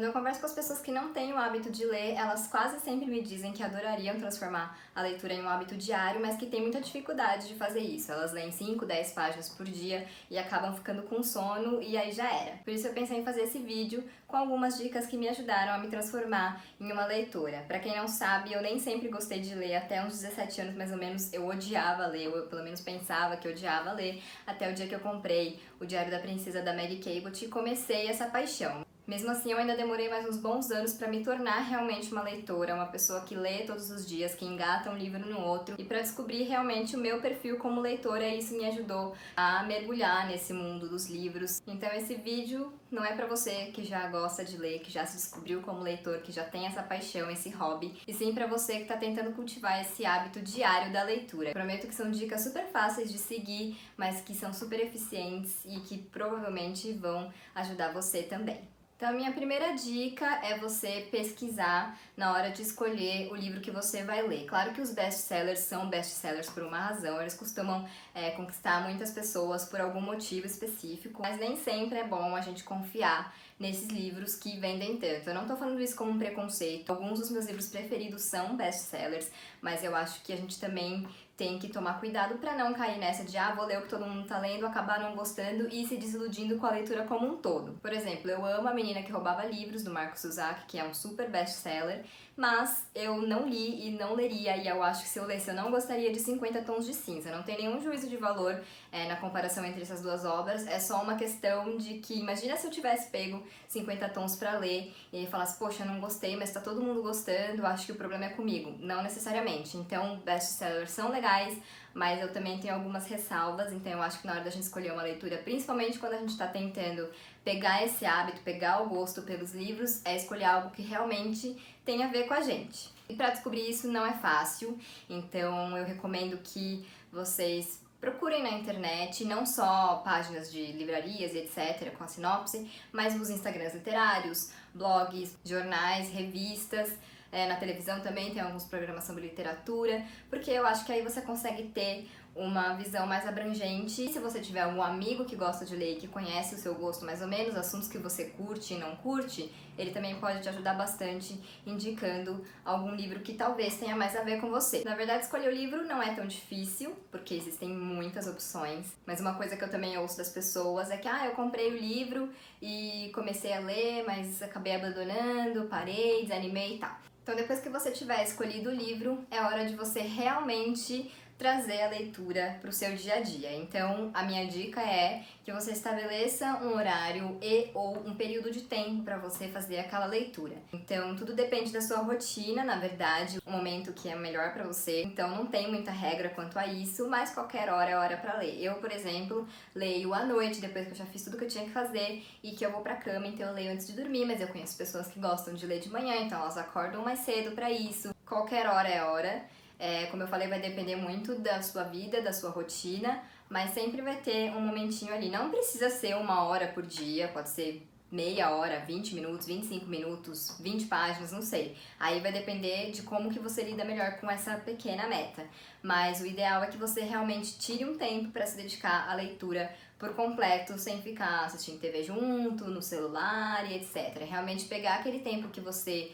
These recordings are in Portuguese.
Quando eu converso com as pessoas que não têm o hábito de ler, elas quase sempre me dizem que adorariam transformar a leitura em um hábito diário, mas que têm muita dificuldade de fazer isso. Elas leem 5, 10 páginas por dia e acabam ficando com sono e aí já era. Por isso eu pensei em fazer esse vídeo com algumas dicas que me ajudaram a me transformar em uma leitora. Pra quem não sabe, eu nem sempre gostei de ler, até uns 17 anos mais ou menos eu odiava ler, eu pelo menos pensava que eu odiava ler, até o dia que eu comprei o Diário da Princesa da Maggie Cabot e comecei essa paixão. Mesmo assim, eu ainda demorei mais uns bons anos para me tornar realmente uma leitora, uma pessoa que lê todos os dias, que engata um livro no outro, e para descobrir realmente o meu perfil como leitora, isso me ajudou a mergulhar nesse mundo dos livros. Então esse vídeo não é para você que já gosta de ler, que já se descobriu como leitor, que já tem essa paixão, esse hobby, e sim para você que está tentando cultivar esse hábito diário da leitura. Prometo que são dicas super fáceis de seguir, mas que são super eficientes e que provavelmente vão ajudar você também. Então a minha primeira dica é você pesquisar na hora de escolher o livro que você vai ler. Claro que os best-sellers são best-sellers por uma razão, eles costumam conquistar muitas pessoas por algum motivo específico, mas nem sempre é bom a gente confiar nesses livros que vendem tanto. Eu não tô falando isso como um preconceito, alguns dos meus livros preferidos são best-sellers, mas eu acho que a gente também tem que tomar cuidado para não cair nessa de vou ler o que todo mundo tá lendo, acabar não gostando e se desiludindo com a leitura como um todo. Por exemplo, eu amo A Menina que Roubava Livros, do Marcos Zusak, que é um super best-seller, mas eu não li e não leria, e eu acho que se eu lesse eu não gostaria de 50 Tons de Cinza. Não tem nenhum juízo de valor na comparação entre essas duas obras, é só uma questão de que, imagina se eu tivesse pego 50 tons pra ler e aí falasse, poxa, eu não gostei, mas tá todo mundo gostando, acho que o problema é comigo. Não necessariamente. Então, best-sellers são legais, mas eu também tenho algumas ressalvas, então eu acho que na hora da gente escolher uma leitura, principalmente quando a gente tá tentando pegar esse hábito, pegar o gosto pelos livros, é escolher algo que realmente tem a ver com a gente. E pra descobrir isso não é fácil, então eu recomendo que vocês procurem na internet, não só páginas de livrarias e etc, com a sinopse, mas os Instagrams literários, blogs, jornais, revistas, na televisão também tem alguns programas sobre literatura, porque eu acho que aí você consegue ter uma visão mais abrangente. E se você tiver algum amigo que gosta de ler e que conhece o seu gosto mais ou menos, assuntos que você curte e não curte, ele também pode te ajudar bastante indicando algum livro que talvez tenha mais a ver com você. Na verdade, escolher o livro não é tão difícil, porque existem muitas opções, mas uma coisa que eu também ouço das pessoas é que eu comprei o livro e comecei a ler, mas acabei abandonando, parei, desanimei e tal. Então depois que você tiver escolhido o livro, é hora de você realmente trazer a leitura para o seu dia a dia. Então, a minha dica é que você estabeleça um horário e ou um período de tempo para você fazer aquela leitura. Então, tudo depende da sua rotina, na verdade, o momento que é melhor para você. Então, não tem muita regra quanto a isso, mas qualquer hora é hora para ler. Eu, por exemplo, leio à noite, depois que eu já fiz tudo que eu tinha que fazer e que eu vou pra cama, então eu leio antes de dormir, mas eu conheço pessoas que gostam de ler de manhã, então elas acordam mais cedo para isso. Qualquer hora é hora. Como eu falei, vai depender muito da sua vida, da sua rotina, mas sempre vai ter um momentinho ali. Não precisa ser 1 hora por dia, pode ser meia hora, 20 minutos, 25 minutos, 20 páginas, não sei. Aí vai depender de como que você lida melhor com essa pequena meta. Mas o ideal é que você realmente tire um tempo para se dedicar à leitura por completo, sem ficar assistindo TV junto, no celular e etc. Realmente pegar aquele tempo que você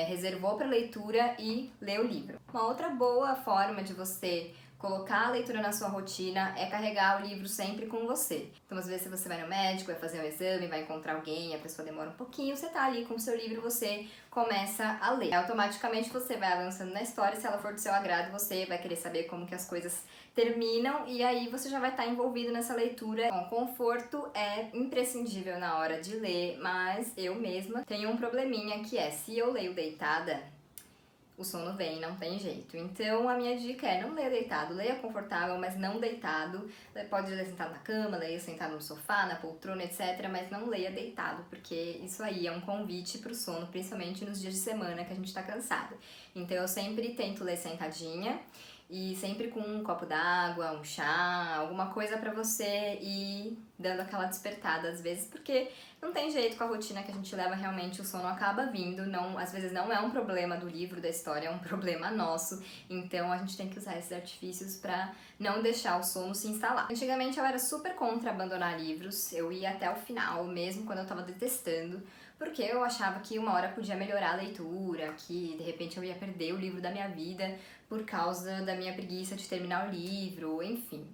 reservou para leitura e ler o livro. Uma outra boa forma de você colocar a leitura na sua rotina é carregar o livro sempre com você. Então, às vezes, se você vai no médico, vai fazer um exame, vai encontrar alguém, a pessoa demora um pouquinho, você tá ali com o seu livro, você começa a ler. Automaticamente você vai avançando na história, se ela for do seu agrado, você vai querer saber como que as coisas terminam e aí você já vai estar envolvido nessa leitura. Bom, conforto é imprescindível na hora de ler, mas eu mesma tenho um probleminha que é, se eu leio deitada, o sono vem, não tem jeito. Então a minha dica é não ler deitado, leia confortável, mas não deitado. Pode ler sentado na cama, leia sentado no sofá, na poltrona, etc. Mas não leia deitado, porque isso aí é um convite pro sono, principalmente nos dias de semana que a gente tá cansado. Então eu sempre tento ler sentadinha e sempre com um copo d'água, um chá, alguma coisa pra você ir dando aquela despertada às vezes, porque não tem jeito com a rotina que a gente leva, realmente o sono acaba vindo, não, às vezes não é um problema do livro, da história, é um problema nosso, então a gente tem que usar esses artifícios pra não deixar o sono se instalar. Antigamente eu era super contra abandonar livros, eu ia até o final, mesmo quando eu tava detestando, porque eu achava que uma hora podia melhorar a leitura, que de repente eu ia perder o livro da minha vida por causa da minha preguiça de terminar o livro, enfim.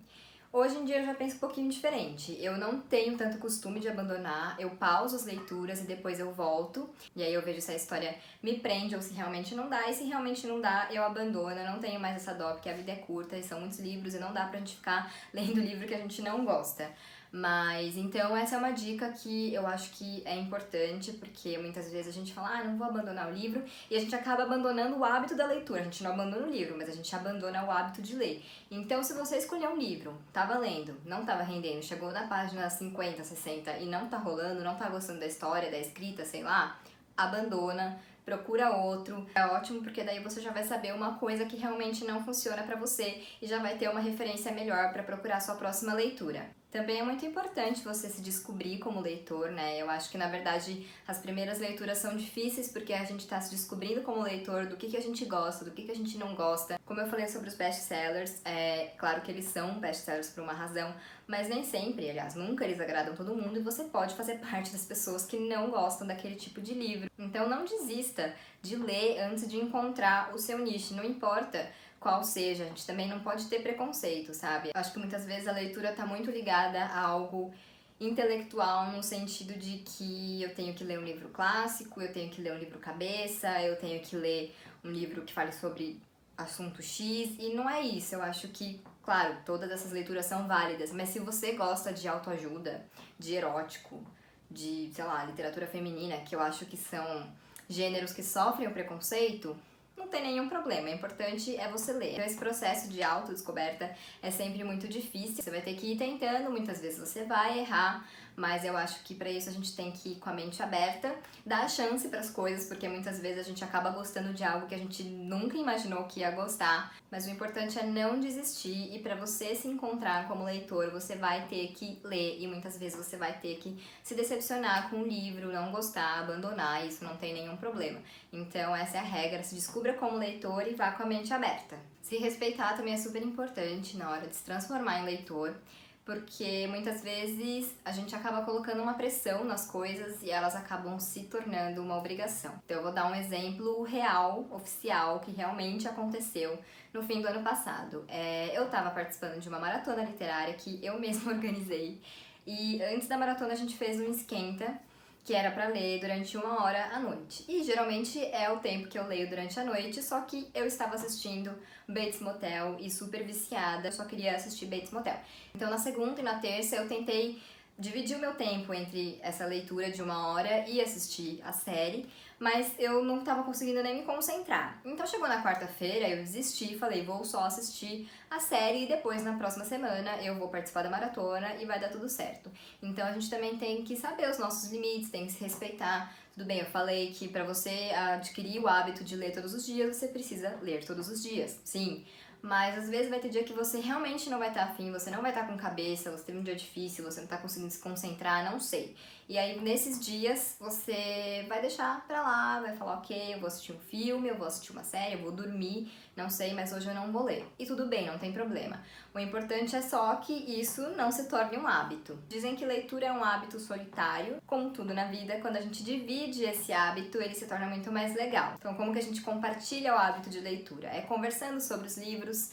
Hoje em dia eu já penso um pouquinho diferente. Eu não tenho tanto costume de abandonar, eu pauso as leituras e depois eu volto. E aí eu vejo se a história me prende ou se realmente não dá. E se realmente não dá, eu abandono. Eu não tenho mais essa dó, porque a vida é curta e são muitos livros e não dá pra gente ficar lendo livro que a gente não gosta. Mas então essa é uma dica que eu acho que é importante, porque muitas vezes a gente fala, não vou abandonar o livro, e a gente acaba abandonando o hábito da leitura. A gente não abandona o livro, mas a gente abandona o hábito de ler. Então, se você escolher um livro, tava lendo, não tava rendendo, chegou na página 50, 60 e não tá rolando, não tá gostando da história, da escrita, sei lá, abandona, procura outro. É ótimo porque daí você já vai saber uma coisa que realmente não funciona pra você e já vai ter uma referência melhor pra procurar a sua próxima leitura. Também é muito importante você se descobrir como leitor, né? Eu acho que, na verdade, as primeiras leituras são difíceis porque a gente tá se descobrindo como leitor, do que a gente gosta, do que a gente não gosta. Como eu falei sobre os best-sellers, é claro que eles são best-sellers por uma razão, mas nem sempre, aliás, nunca eles agradam todo mundo e você pode fazer parte das pessoas que não gostam daquele tipo de livro. Então não desista de ler antes de encontrar o seu nicho, não importa qual seja, a gente também não pode ter preconceito, sabe? Acho que muitas vezes a leitura tá muito ligada a algo intelectual, no sentido de que eu tenho que ler um livro clássico, eu tenho que ler um livro cabeça, eu tenho que ler um livro que fale sobre assunto X, e não é isso. Eu acho que, claro, todas essas leituras são válidas, mas se você gosta de autoajuda, de erótico, de, sei lá, literatura feminina, que eu acho que são gêneros que sofrem o preconceito, não tem nenhum problema, o importante é você ler. Então esse processo de autodescoberta é sempre muito difícil, você vai ter que ir tentando, muitas vezes você vai errar, mas eu acho que pra isso a gente tem que ir com a mente aberta, dar a chance pras coisas, porque muitas vezes a gente acaba gostando de algo que a gente nunca imaginou que ia gostar, mas o importante é não desistir, e pra você se encontrar como leitor, você vai ter que ler, e muitas vezes você vai ter que se decepcionar com o livro, não gostar, abandonar, isso não tem nenhum problema. Então essa é a regra, se descubra como leitor e vá com a mente aberta. Se respeitar também é super importante na hora de se transformar em leitor, porque muitas vezes a gente acaba colocando uma pressão nas coisas e elas acabam se tornando uma obrigação. Então eu vou dar um exemplo real, oficial, que realmente aconteceu no fim do ano passado. Eu estava participando de uma maratona literária que eu mesma organizei, e antes da maratona a gente fez um esquenta, que era pra ler durante 1 hora à noite. E geralmente é o tempo que eu leio durante a noite, só que eu estava assistindo Bates Motel e super viciada, eu só queria assistir Bates Motel. Então na segunda e na terça eu tentei dividir o meu tempo entre essa leitura de 1 hora e assistir a série, mas eu não estava conseguindo nem me concentrar. Então chegou na quarta-feira, eu desisti e falei, vou só assistir a série e depois na próxima semana eu vou participar da maratona e vai dar tudo certo. Então a gente também tem que saber os nossos limites, tem que se respeitar. Tudo bem, eu falei que pra você adquirir o hábito de ler todos os dias, você precisa ler todos os dias, sim. Mas às vezes vai ter dia que você realmente não vai estar afim, você não vai estar com cabeça, você teve um dia difícil, você não tá conseguindo se concentrar, não sei. E aí nesses dias você vai deixar pra lá, vai falar, ok, eu vou assistir um filme, eu vou assistir uma série, eu vou dormir, não sei, mas hoje eu não vou ler. E tudo bem, não tem problema. O importante é só que isso não se torne um hábito. Dizem que leitura é um hábito solitário, como tudo na vida, quando a gente divide esse hábito, ele se torna muito mais legal. Então como que a gente compartilha o hábito de leitura? É conversando sobre os livros,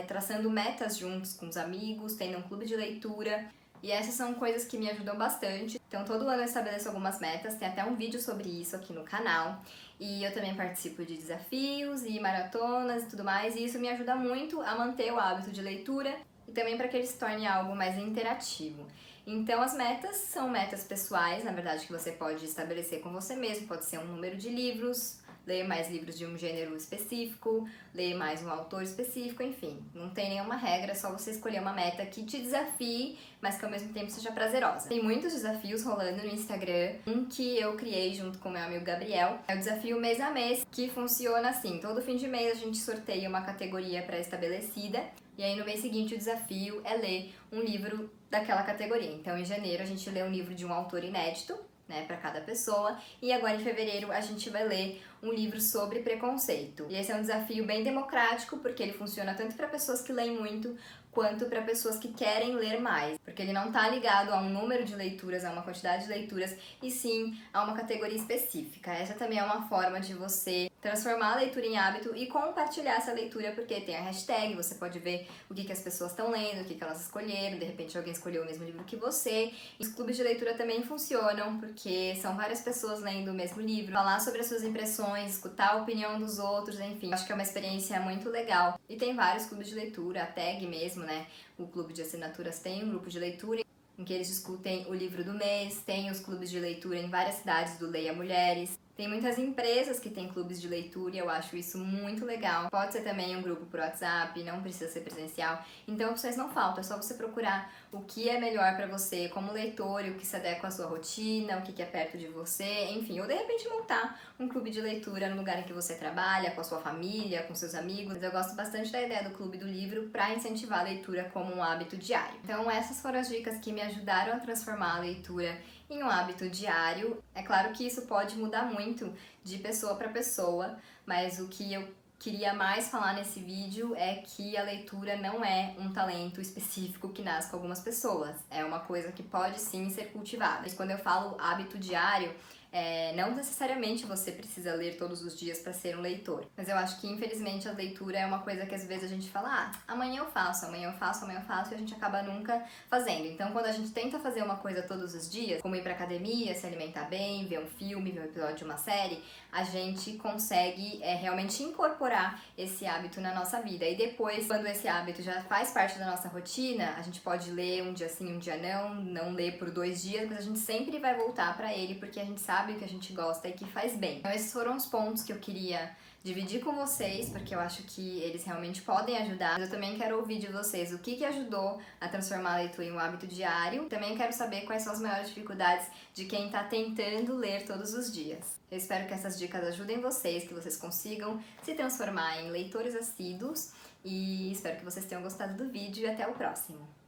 traçando metas juntos com os amigos, tendo um clube de leitura. E essas são coisas que me ajudam bastante. Então todo ano eu estabeleço algumas metas, tem até um vídeo sobre isso aqui no canal. E eu também participo de desafios e maratonas e tudo mais, e isso me ajuda muito a manter o hábito de leitura e também para que ele se torne algo mais interativo. Então as metas são metas pessoais, na verdade, que você pode estabelecer com você mesmo, pode ser um número de livros, ler mais livros de um gênero específico, ler mais um autor específico, enfim. Não tem nenhuma regra, é só você escolher uma meta que te desafie, mas que ao mesmo tempo seja prazerosa. Tem muitos desafios rolando no Instagram, um que eu criei junto com meu amigo Gabriel, é o desafio mês a mês, que funciona assim, todo fim de mês a gente sorteia uma categoria pré-estabelecida, e aí no mês seguinte o desafio é ler um livro daquela categoria. Então em janeiro a gente lê um livro de um autor inédito, né, para cada pessoa, e agora em fevereiro a gente vai ler um livro sobre preconceito. E esse é um desafio bem democrático, porque ele funciona tanto para pessoas que leem muito, quanto para pessoas que querem ler mais, porque ele não tá ligado a um número de leituras, a uma quantidade de leituras, e sim a uma categoria específica. Essa também é uma forma de você transformar a leitura em hábito e compartilhar essa leitura, porque tem a hashtag, você pode ver o que as pessoas estão lendo, o que elas escolheram, de repente alguém escolheu o mesmo livro que você. Os clubes de leitura também funcionam, porque são várias pessoas lendo o mesmo livro, falar sobre as suas impressões, escutar a opinião dos outros, enfim, acho que é uma experiência muito legal. E tem vários clubes de leitura, a tag mesmo, né? O clube de assinaturas tem um grupo de leitura em que eles discutem o livro do mês, tem os clubes de leitura em várias cidades do Leia Mulheres. Tem muitas empresas que têm clubes de leitura e eu acho isso muito legal. Pode ser também um grupo por WhatsApp, não precisa ser presencial. Então opções não faltam, é só você procurar o que é melhor para você como leitor e o que se adequa à sua rotina, o que é perto de você, enfim. Ou de repente montar um clube de leitura no lugar em que você trabalha, com a sua família, com seus amigos. Mas eu gosto bastante da ideia do clube do livro para incentivar a leitura como um hábito diário. Então essas foram as dicas que me ajudaram a transformar a leitura em um hábito diário. É claro que isso pode mudar muito de pessoa para pessoa, mas o que eu queria mais falar nesse vídeo é que a leitura não é um talento específico que nasce com algumas pessoas. É uma coisa que pode sim ser cultivada. Mas quando eu falo hábito diário, não necessariamente você precisa ler todos os dias para ser um leitor. Mas eu acho que, infelizmente, a leitura é uma coisa que às vezes a gente fala, amanhã eu faço, amanhã eu faço, amanhã eu faço, e a gente acaba nunca fazendo. Então, quando a gente tenta fazer uma coisa todos os dias, como ir pra academia, se alimentar bem, ver um filme, ver um episódio de uma série, a gente consegue realmente incorporar esse hábito na nossa vida. E depois, quando esse hábito já faz parte da nossa rotina, a gente pode ler um dia sim, um dia não ler por 2 dias, mas a gente sempre vai voltar pra ele, porque a gente sabe o que a gente gosta e que faz bem. Então esses foram os pontos que eu queria dividir com vocês, porque eu acho que eles realmente podem ajudar. Mas eu também quero ouvir de vocês o que ajudou a transformar a leitura em um hábito diário. Também quero saber quais são as maiores dificuldades de quem está tentando ler todos os dias. Eu espero que essas dicas ajudem vocês, que vocês consigam se transformar em leitores assíduos, e espero que vocês tenham gostado do vídeo e até o próximo.